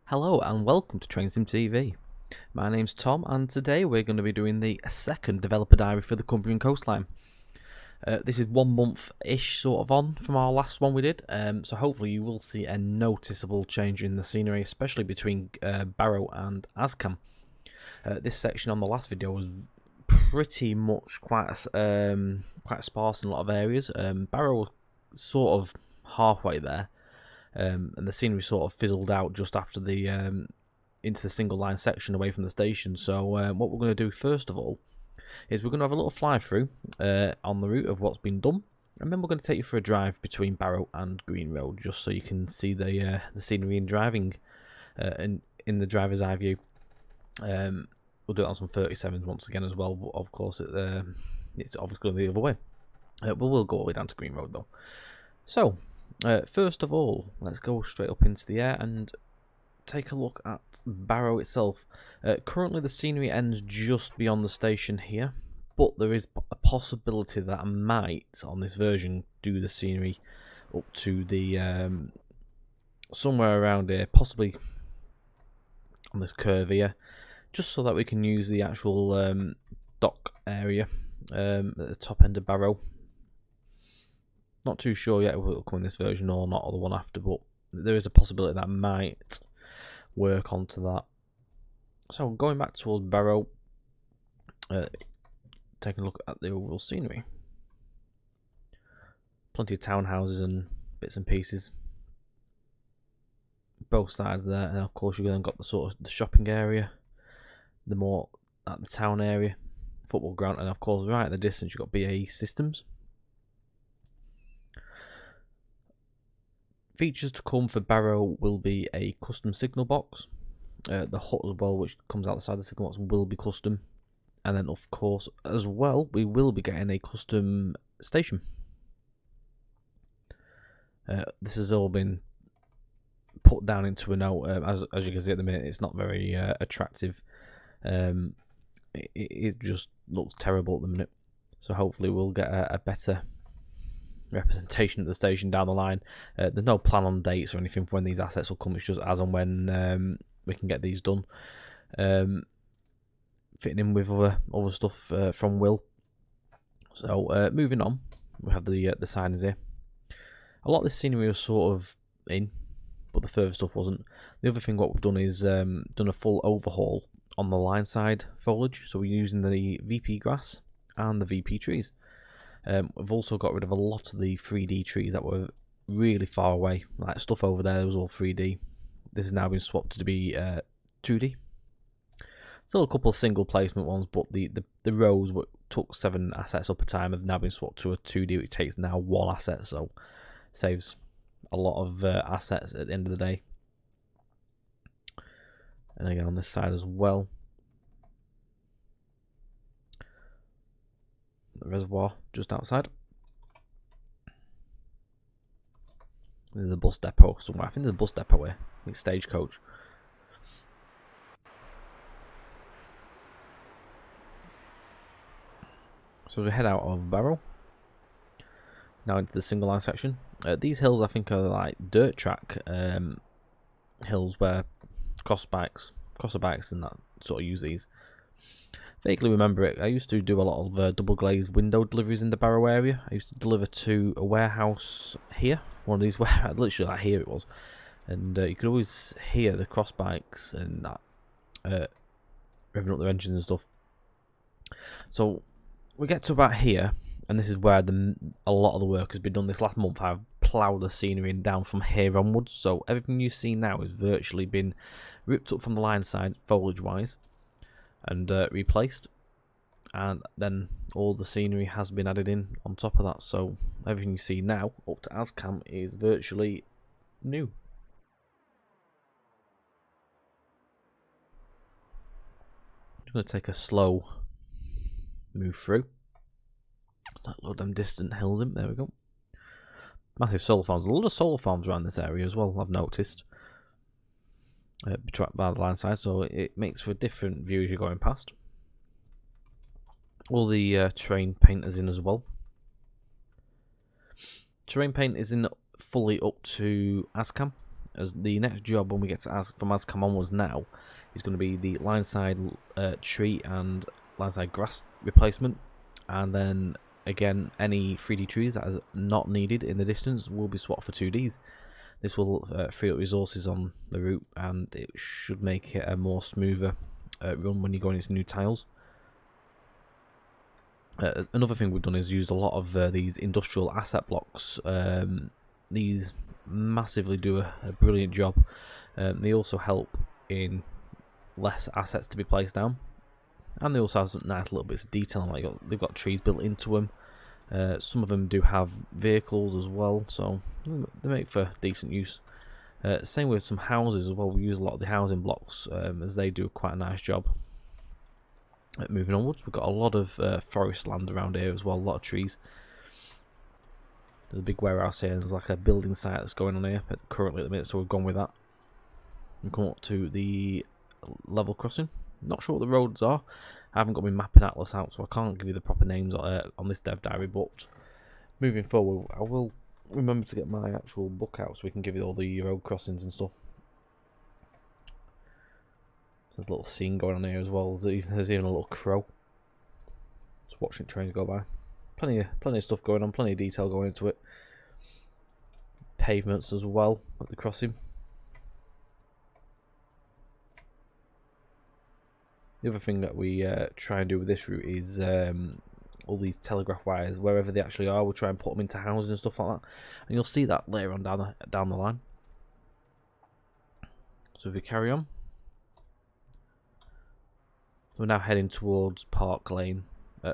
Hello and welcome to Train Sim TV. My name's Tom and today we're going to be doing the second developer diary for the Cumbrian coastline. This is 1 month-ish sort of on from our last one we did, so hopefully you will see a noticeable change in the scenery, especially between Barrow and Ascam. This section on the last video was pretty much quite sparse in a lot of areas. Barrow was sort of halfway there. And the scenery sort of fizzled out just after the into the single line section away from the station. So what we're going to do first of all is we're going to have a little fly through on the route of what's been done, and then we're going to take you for a drive between Barrow and Green Road, just so you can see the scenery in driving in the driver's eye view. We'll do it on some 37s once again as well, but of course it's obviously going the other way. But we'll go all the way down to Green Road though. So first of all, let's go straight up into the air and take a look at Barrow itself. Currently the scenery ends just beyond the station here, but there is a possibility that I might, on this version, do the scenery up to the somewhere around here, possibly on this curve here, just so that we can use the actual dock area at the top end of Barrow. Not too sure yet if it will come in this version or not, or the one after, but there is a possibility that might work onto that. So going back towards Barrow, taking a look at the overall scenery. Plenty of townhouses and bits and pieces. Both sides there, and of course you've then got the sort of the shopping area, the more at the town area, football ground, and of course right at the distance you've got BAE Systems. Features to come for Barrow will be a custom signal box. The hut as well, which comes out the side of the signal box, will be custom. And then of course as well, we will be getting a custom station. This has all been put down into a note. As you can see at the minute, it's not very attractive. It just looks terrible at the minute. So hopefully we'll get a better representation at the station down the line. There's no plan on dates or anything for when these assets will come. It's just as and when we can get these done. Fitting in with other stuff from Will. So moving on, we have the signings here. A lot of this scenery was sort of in, but the further stuff wasn't. The other thing what we've done is done a full overhaul on the line side foliage. So we're using the VP grass and the VP trees. We've also got rid of a lot of the 3D trees that were really far away. Like stuff over there was all 3D. This has now been swapped to be 2D. Still a couple of single placement ones, but the rows that took 7 assets up a time have now been swapped to a 2D, which takes now 1 asset, so saves a lot of assets at the end of the day. And again on this side as well, the reservoir just outside. There's a bus depot somewhere. I think there's a bus depot here. I think Stagecoach. So we head out of Barrow. Now into the single line section. These hills I think are like dirt track hills where crosser bikes and that sort of use these. Vaguely remember it. I used to do a lot of double glazed window deliveries in the Barrow area. I used to deliver to a warehouse here, one of these warehouses, literally like here it was, and you could always hear the cross bikes and that revving up their engines and stuff. So we get to about here, and this is where a lot of the work has been done. This last month I've ploughed the scenery down from here onwards, so everything you see now has virtually been ripped up from the line side foliage wise and replaced, and then all the scenery has been added in on top of that, so everything you see now up to Ascam is virtually new. I'm just going to take a slow move through. Load them distant hills in, there we go. Massive solar farms, a lot of solar farms around this area as well, I've noticed. By the line side, so it makes for a different view as you're going past. All the terrain paint is in as well. Terrain paint is in fully up to Ascam. as the next job when we get to from Ascom onwards now is going to be the line side tree and line side grass replacement, and then again any 3D trees that is not needed in the distance will be swapped for 2Ds. This will free up resources on the route, and it should make it a more smoother run when you're going into new tiles. Another thing we've done is used a lot of these industrial asset blocks. These massively do a brilliant job. They also help in less assets to be placed down, and they also have some nice little bits of detail. Like they've got trees built into them. Some of them do have vehicles as well, so they make for decent use. Same with some houses as well. We use a lot of the housing blocks as they do quite a nice job. Moving onwards, we've got a lot of forest land around here as well, a lot of trees. There's a big warehouse here, and there's like a building site that's going on here currently at the minute, so we've gone with that. We come up to the level crossing. Not sure what the roads are. I haven't got my mapping atlas out, so I can't give you the proper names on this dev diary, but moving forward I will remember to get my actual book out so we can give you all the road crossings and stuff. There's a little scene going on here as well. There's even a little crow just watching trains go by. Plenty of stuff going on, plenty of detail going into it. Pavements as well at the crossing. The other thing that we try and do with this route is all these telegraph wires, wherever they actually are, we'll try and put them into houses and stuff like that. And you'll see that later on down the line. So if we carry on, we're now heading towards Park Lane,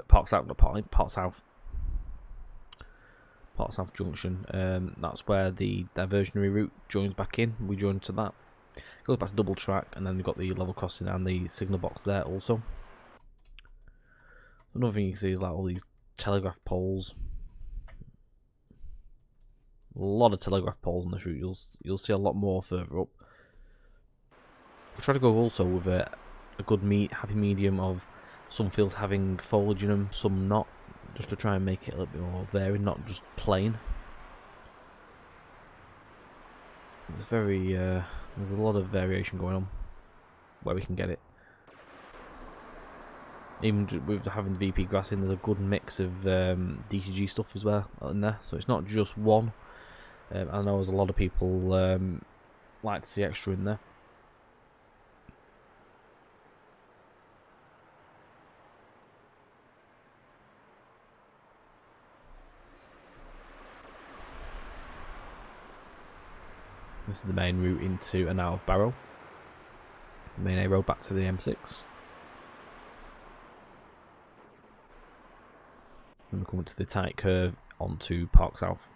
Park South, not Park Lane, Park South Junction. That's where the diversionary route joins back in. We join to that. Goes back to double track, and then we've got the level crossing and the signal box there also. Another thing you can see is like all these telegraph poles. A lot of telegraph poles on this route. You'll see a lot more further up. We'll try to go also with a good happy medium of some fields having foliage in them, some not, just to try and make it a little bit more varied, not just plain. It's very there's a lot of variation going on where we can get it. Even with having VP grass in, there's a good mix of DTG stuff as well in there, so it's not just one. I know there's a lot of people like to see extra in there. This is the main route into and out of Barrow. The main A road back to the M6. And we're coming to the tight curve onto Park South.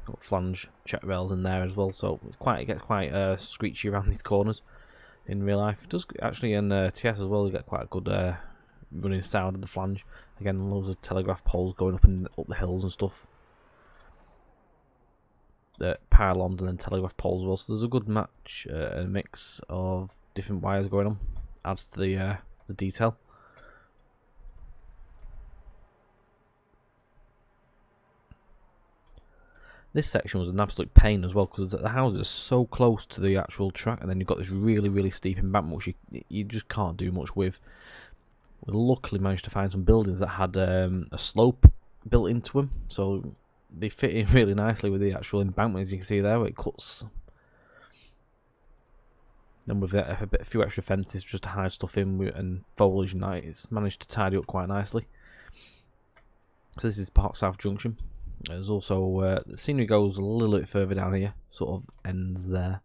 Got flange check rails in there as well, so it gets quite screechy around these corners in real life. It does actually in TS as well. You get quite a good running sound of the flange. Again, loads of telegraph poles going up the hills and stuff. Pylons and then telegraph poles as well, so there's a good match, a mix of different wires going on, adds to the detail. This section was an absolute pain as well, because the houses are so close to the actual track, and then you've got this really steep embankment which you just can't do much with. We luckily managed to find some buildings that had a slope built into them, so they fit in really nicely with the actual embankment, as you can see there, where it cuts. Then with a few extra fences just to hide stuff in and foliage and that, it's managed to tidy up quite nicely. So this is Park South Junction. There's also the scenery goes a little bit further down here, sort of ends there.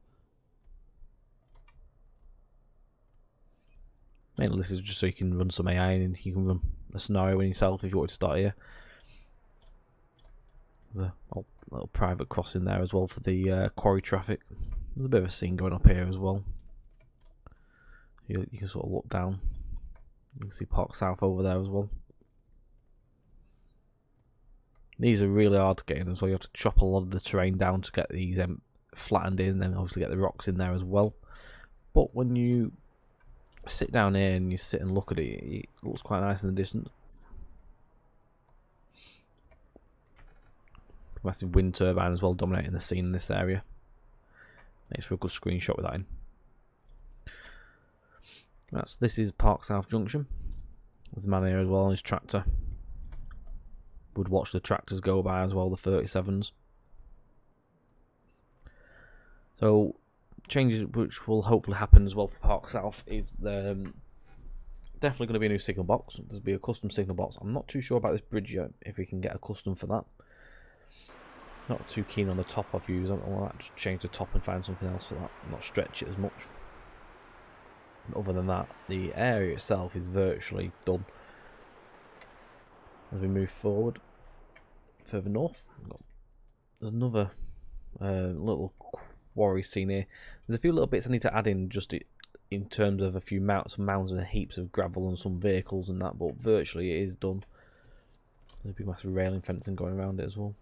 Mainly this is just so you can run some AI and you can run a scenario in yourself if you want to start here. There's a little private crossing there as well for the quarry traffic. There's a bit of a scene going up here as well. You can sort of look down. You can see Park South over there as well. These are really hard to get in as well. You have to chop a lot of the terrain down to get these flattened in, and then obviously get the rocks in there as well. But when you sit down here and you sit and look at it, it looks quite nice in the distance. Massive wind turbine as well, dominating the scene in this area. Makes for a good screenshot with that in. This is Park South Junction. There's a man here as well on his tractor. Would watch the tractors go by as well, the 37s. So changes which will hopefully happen as well for Park South is definitely going to be a new signal box. There'll be a custom signal box. I'm not too sure about this bridge yet, if we can get a custom for that. Not too keen on the top I've used. I might just change the top and find something else for that. Not stretch it as much. Other than that, the area itself is virtually done. As we move forward, further north, there's another little quarry scene here. There's a few little bits I need to add in, just in terms of a few mounds and heaps of gravel and some vehicles and that, but virtually it is done. There's a big massive railing fencing going around it as well.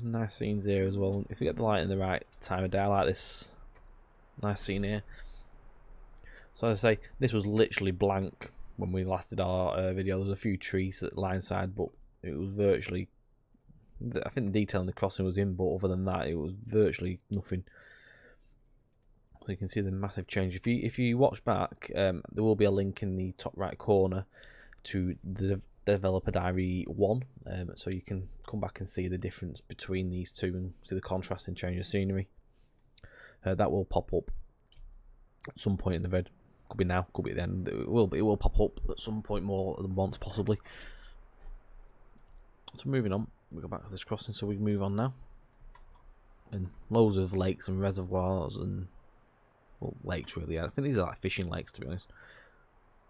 Nice scenes here as well. If you get the light in the right time of day, I like this nice scene here. So as I say, this was literally blank when we last did our video. There was a few trees at the line side, but it was virtually, I think the detail in the crossing was in, but other than that it was virtually nothing. So you can see the massive change. If you watch back, there will be a link in the top right corner to the Developer Diary 1, so you can come back and see the difference between these two and see the contrast and change of scenery. That will pop up at some point in the vid. Could be now, could be at the end. It will pop up at some point more than once possibly. So moving on, we go back to this crossing, so we move on now. And loads of lakes and reservoirs and, well, lakes really. Yeah. I think these are like fishing lakes, to be honest.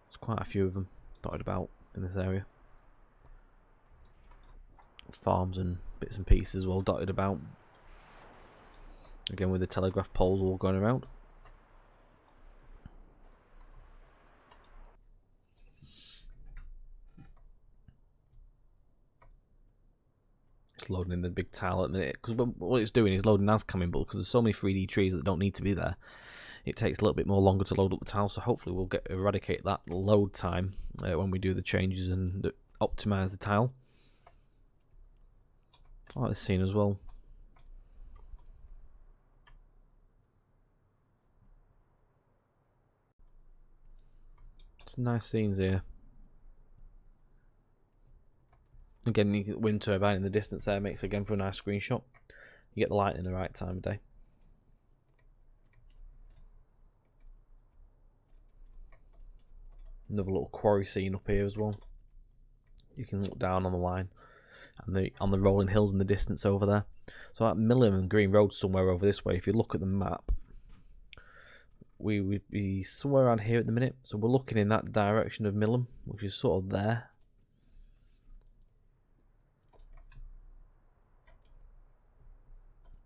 There's quite a few of them dotted about in this area. Farms and bits and pieces as well dotted about. Again with the telegraph poles all going around. It's loading in the big tile at the minute, because what it's doing is loading as coming, but because there's so many 3D trees that don't need to be there, it takes a little bit more longer to load up the tile. So hopefully we'll eradicate that load time when we do the changes and optimize the tile. I like this scene as well. Some nice scenes here. Again, you get the wind turbine in the distance there, makes again for a nice screenshot. You get the light in the right time of day. Another little quarry scene up here as well. You can look down on the line and on the rolling hills in the distance over there. So that Milham and Green Road somewhere over this way. If you look at the map, we would be somewhere around here at the minute. So we're looking in that direction of Milham, which is sort of there.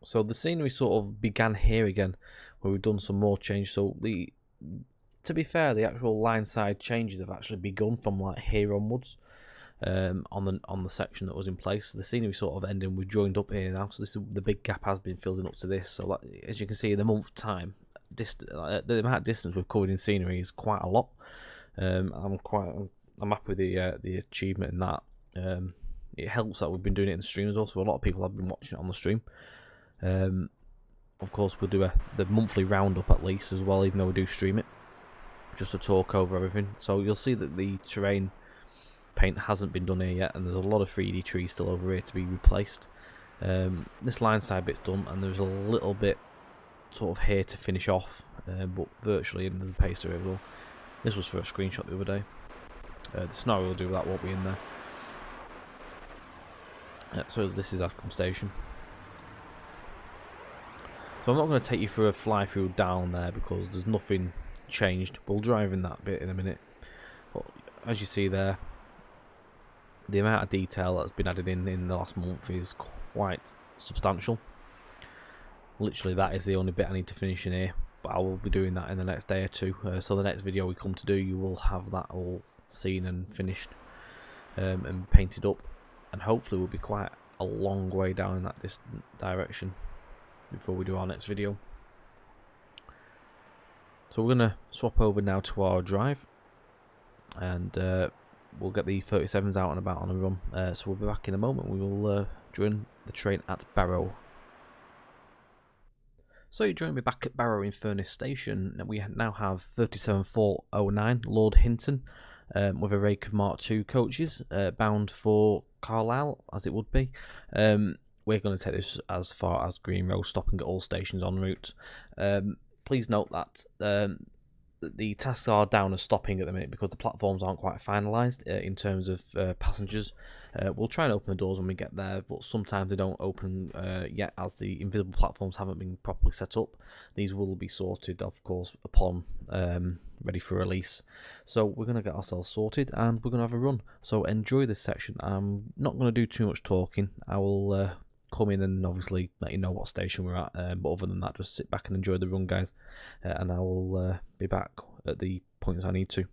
So the scenery sort of began here again, where we've done some more change. So to be fair, the actual line side changes have actually begun from like here onwards. On the section that was in place, the scenery sort of ending. We joined up here now, so the big gap has been filling up to this. So like, as you can see, in a month's time, the amount of distance we've covered in scenery is quite a lot. I'm happy with the achievement in that. It helps that we've been doing it in the stream as well, so a lot of people have been watching it on the stream. Of course, we'll do the monthly roundup at least as well, even though we do stream it, just to talk over everything. So you'll see that the terrain paint hasn't been done here yet, and there's a lot of 3D trees still over here to be replaced. This line side bit's done, and there's a little bit sort of here to finish off, but virtually, and there's a pacer here as well. This was for a screenshot the other day. The snow will do that, won't be in there. So this is Ascombe Station. So I'm not going to take you through a fly through down there because there's nothing changed. We'll drive in that bit in a minute. But as you see there, the amount of detail that's been added in the last month is quite substantial. Literally that is the only bit I need to finish in here, but I will be doing that in the next day or two. So the next video we come to do, you will have that all seen and finished and painted up, and hopefully we'll be quite a long way down in that distant direction before we do our next video. So we're going to swap over now to our drive. and we'll get the 37s out and about on a run. So we'll be back in a moment. We will join the train at Barrow. So you join me back at Barrow in Furness Station. We now have 37409 Lord Hinton with a rake of Mark II coaches bound for Carlisle, as it would be. We're going to take this as far as Green Road, stopping at all stations en route. Please note that the tasks are down as stopping at the minute because the platforms aren't quite finalised in terms of passengers. We'll try and open the doors when we get there, but sometimes they don't open yet as the invisible platforms haven't been properly set up. These will be sorted, of course, upon ready for release. So we're going to get ourselves sorted and we're going to have a run. So enjoy this section. I'm not going to do too much talking. I will come in and obviously let you know what station we're at, but other than that, just sit back and enjoy the run, guys, and I will be back at the points I need to.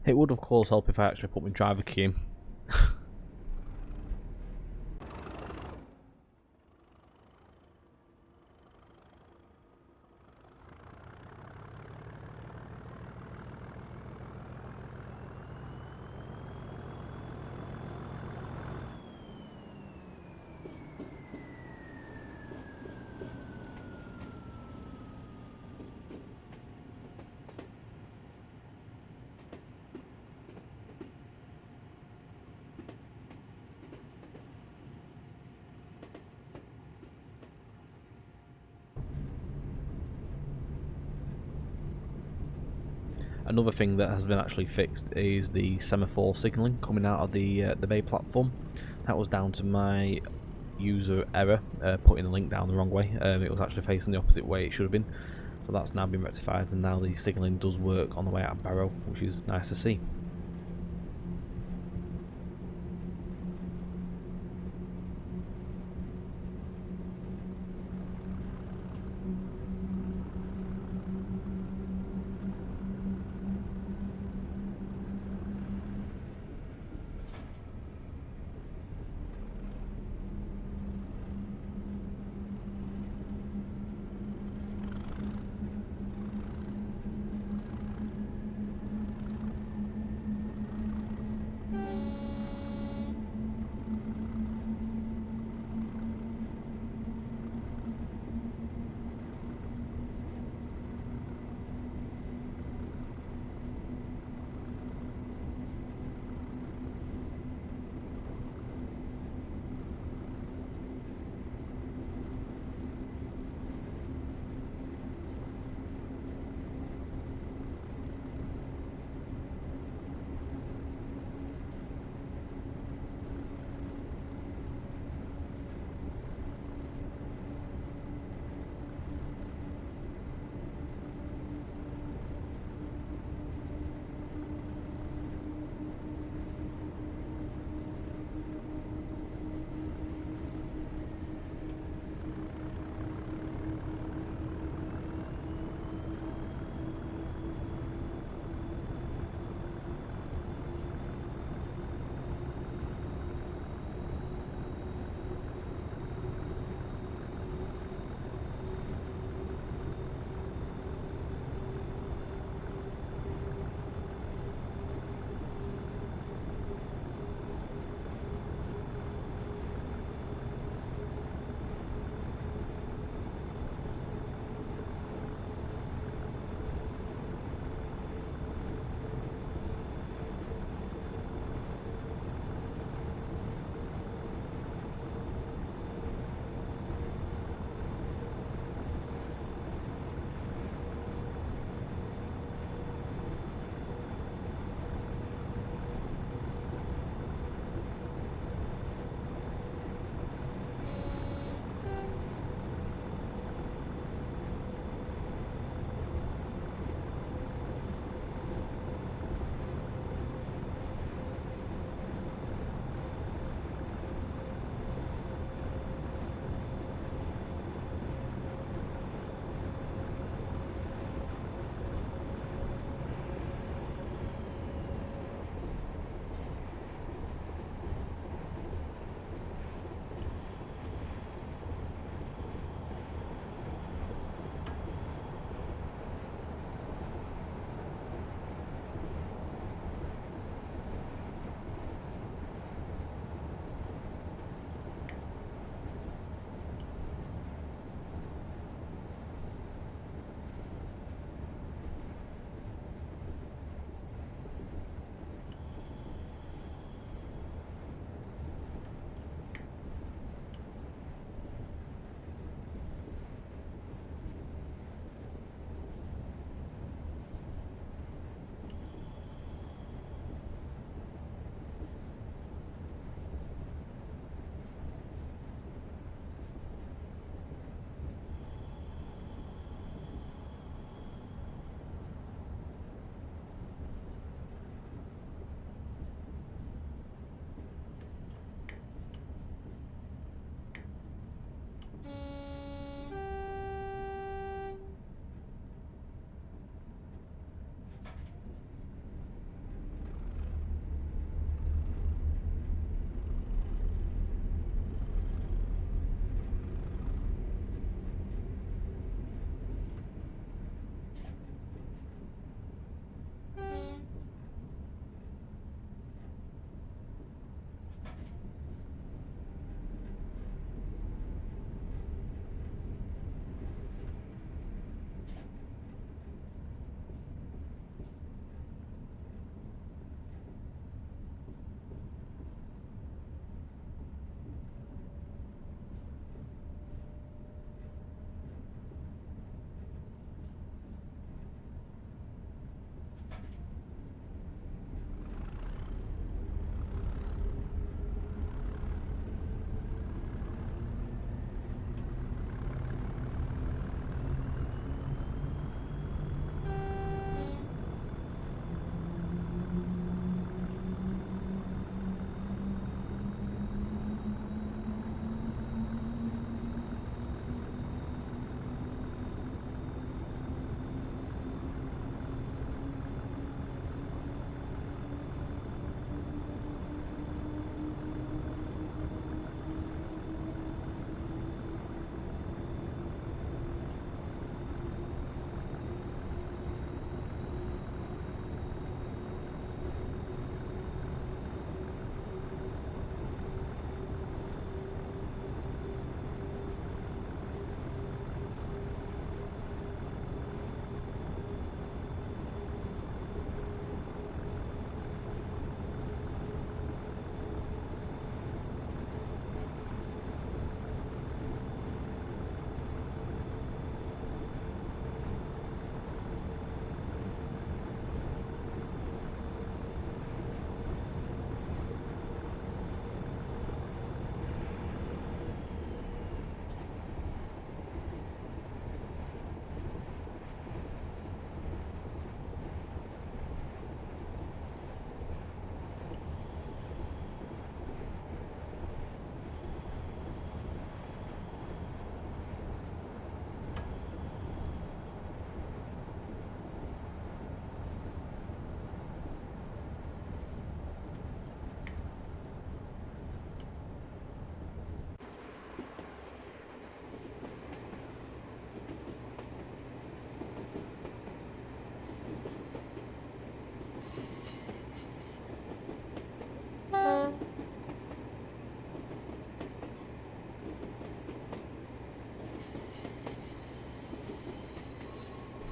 It would of course help if I actually put my driver key in. Another thing that has been actually fixed is the semaphore signalling coming out of the bay platform. That was down to my user error, putting the link down the wrong way. It was actually facing the opposite way it should have been. So that's now been rectified, and now the signalling does work on the way out of Barrow, which is nice to see.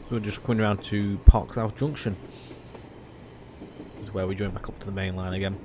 So we're just coming around to South Junction. This is where we join back up to the main line again.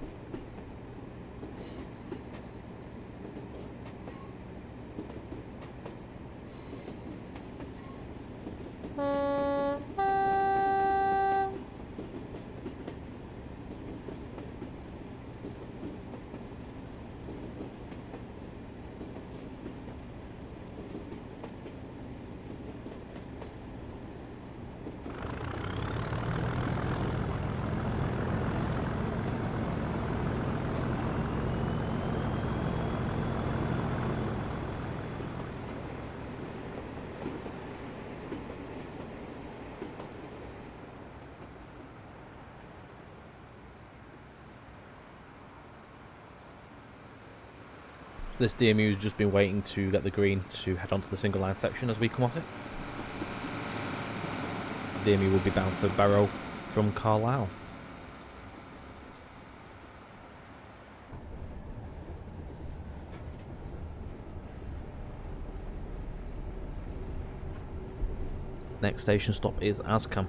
This DMU has just been waiting to get the green to head onto the single line section as we come off it. The DMU will be bound for Barrow from Carlisle. Next station stop is Ascam.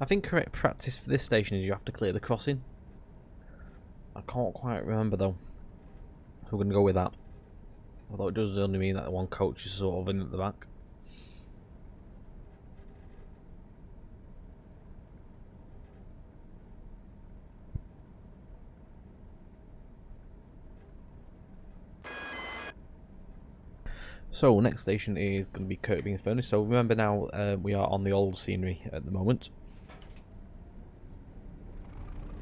I think correct practice for this station is you have to clear the crossing. I can't quite remember though. So we're going to go with that. Although it does only mean that the one coach is sort of in at the back. So next station is going to be Kirkby and Furnace. So remember now we are on the old scenery at the moment.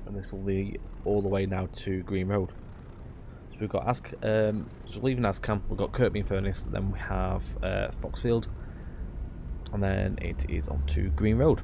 And this will be all the way now to Green Road. So we've got so leaving Ascam, we've got Kirkby and Furnace, then we have Foxfield, and then it is on to Green Road.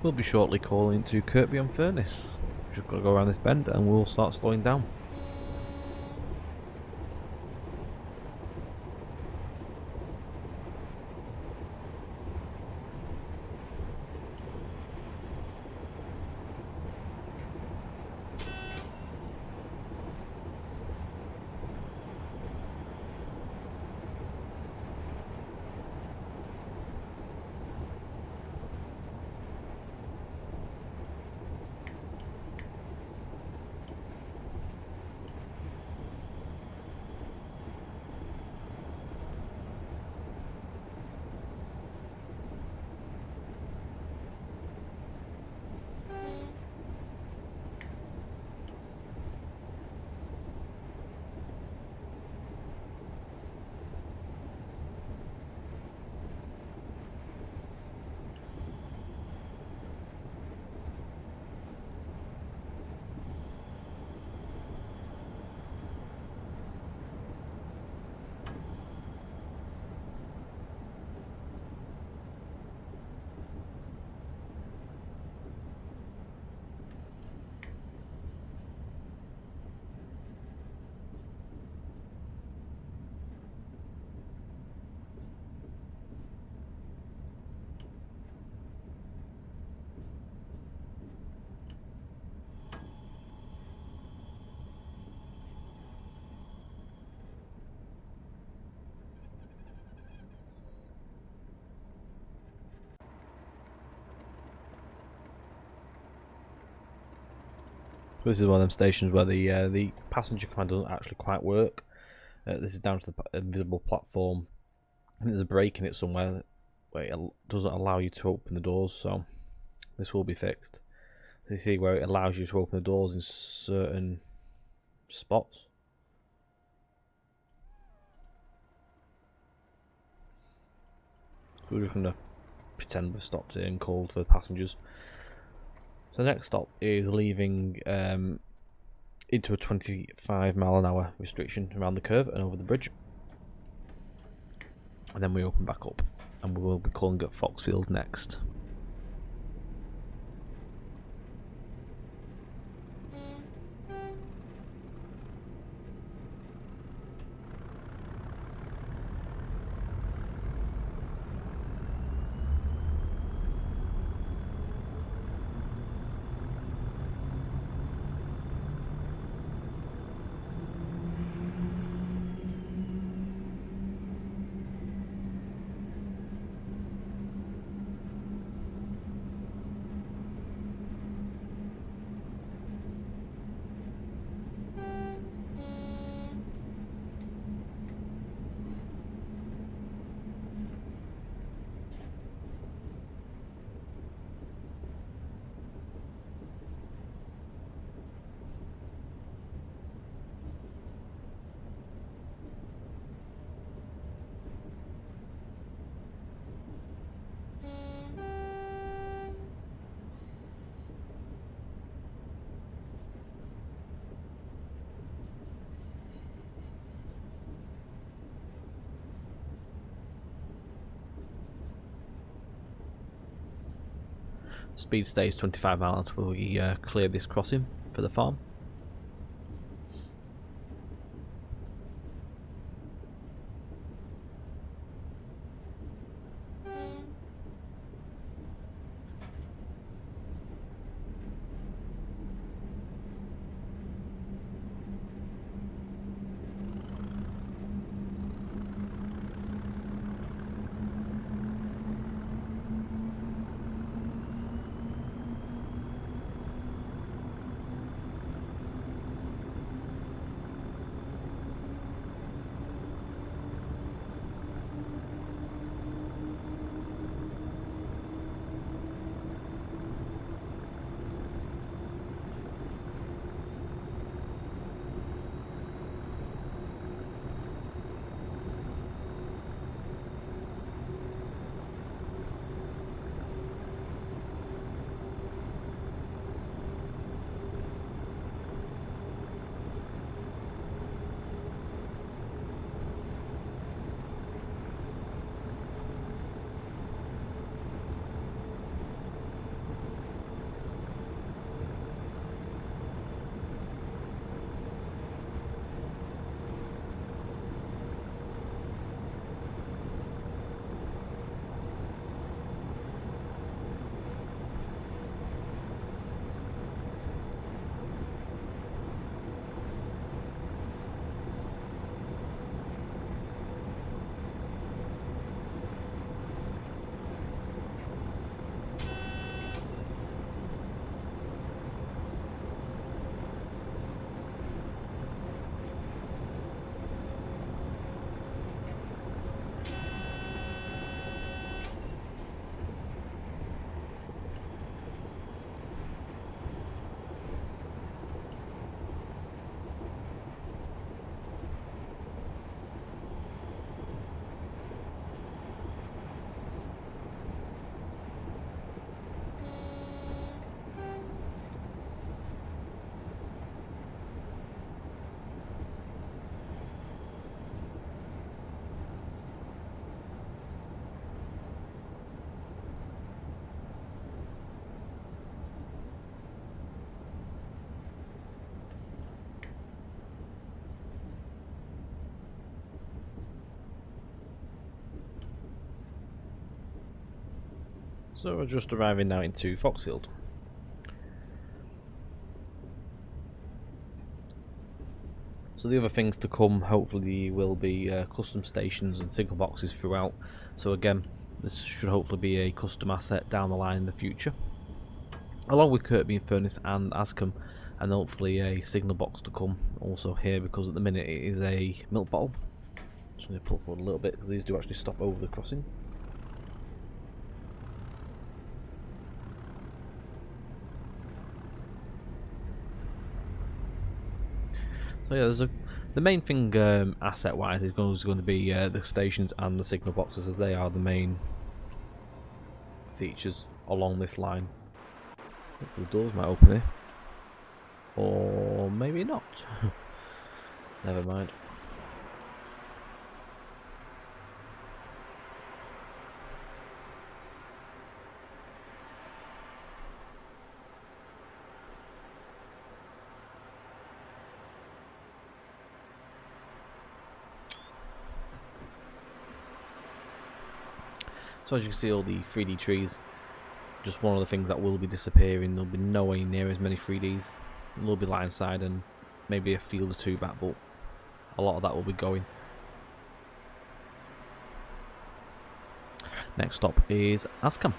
we'll be shortly calling to Kirkby on Furnace. Just got to go around this bend and we'll start slowing down. This is one of them stations where the passenger command doesn't actually quite work. This is down to the invisible platform. I think there's a break in it somewhere where it doesn't allow you to open the doors, so this will be fixed. You see where it allows you to open the doors in certain spots. We're just going to pretend we've stopped it and called for the passengers. So the next stop is leaving into a 25 mph restriction around the curve and over the bridge. And then we open back up and we will be calling at Foxfield next. Speed stays 25 miles until we clear this crossing for the farm. So we're just arriving now into Foxfield. So the other things to come hopefully will be custom stations and signal boxes throughout. So again, this should hopefully be a custom asset down the line in the future, along with Kirkby and Furnace and Ascom, and hopefully a signal box to come also here, because at the minute it is a milk bottle. Just going to pull forward a little bit because these do actually stop over the crossing. So yeah, the main thing asset-wise is going to be the stations and the signal boxes, as they are the main features along this line. The doors might open here, or maybe not. Never mind. So as you can see, all the 3D trees, just one of the things that will be disappearing. There'll be nowhere near as many 3Ds. There'll be line side and maybe a field or two back, but a lot of that will be going. Next stop is Ascom.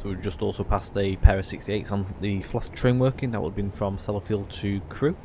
So we've just also passed a pair of 68s on the flask train working. That would have been from Sellafield to Crewe.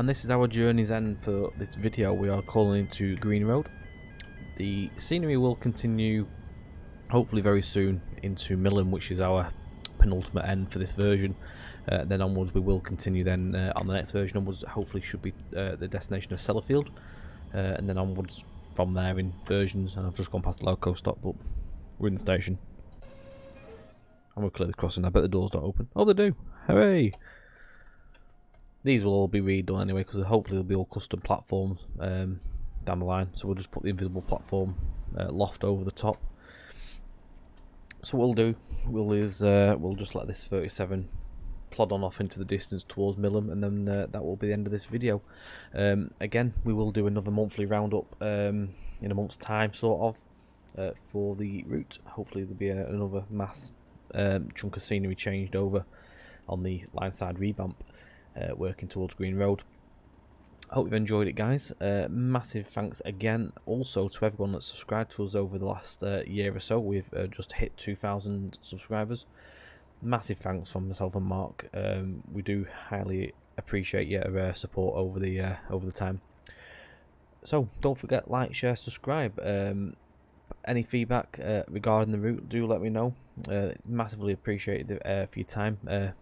and this is our journey's end for this video. We are calling into Green Road. The scenery will continue hopefully very soon into Millen, which is our penultimate end for this version. Then onwards we will continue then on the next version onwards, hopefully should be the destination of Sellafield, and then onwards from there in versions. And I've just gone past the loco stop, but we're in the station and we're clearly crossing. I bet the doors don't open. Oh, they do. Hooray! These will all be redone anyway, because hopefully they'll be all custom platforms down the line. So we'll just put the invisible platform loft over the top. So what we'll do we'll just let this 37 plod on off into the distance towards Millen, and then that will be the end of this video. Again, we will do another monthly roundup in a month's time, sort of, for the route. Hopefully there'll be another mass chunk of scenery changed over on the line side revamp, working towards Green Road. Hope you've enjoyed it, guys. Massive thanks again also to everyone that's subscribed to us over the last year or so. We've just hit 2,000 subscribers. Massive thanks from myself and Mark. We do highly appreciate your support over the time. So don't forget, like, share, subscribe. Any feedback regarding the route, do let me know. Massively appreciated for your time.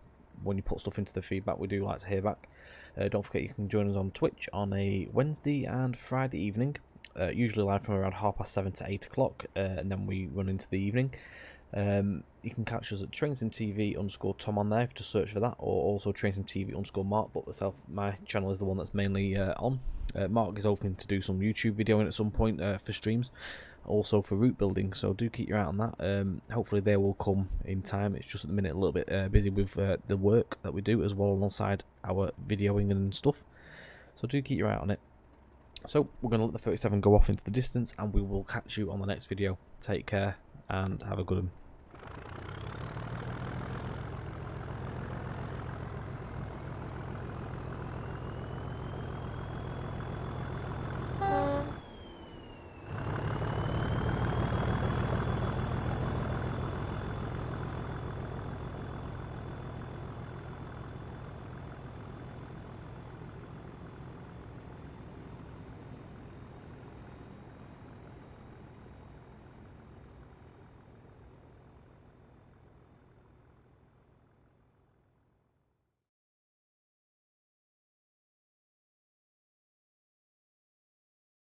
When you put stuff into the feedback, we do like to hear back. Don't forget you can join us on Twitch on a Wednesday and Friday evening, usually live from around 7:30 to 8 o'clock, and then we run into the evening. You can catch us at TrainSimTV_Tom on there if you just search for that, or also TrainSimTV_Mark, but my channel is the one that's mainly on. Mark is hoping to do some YouTube videoing at some point for streams, also for route building, so do keep your eye on that. Hopefully they will come in time. It's just at the minute a little bit busy with the work that we do as well alongside our videoing and stuff, so do keep your eye on it. So we're going to let the 37 go off into the distance, and we will catch you on the next video. Take care and have a good one.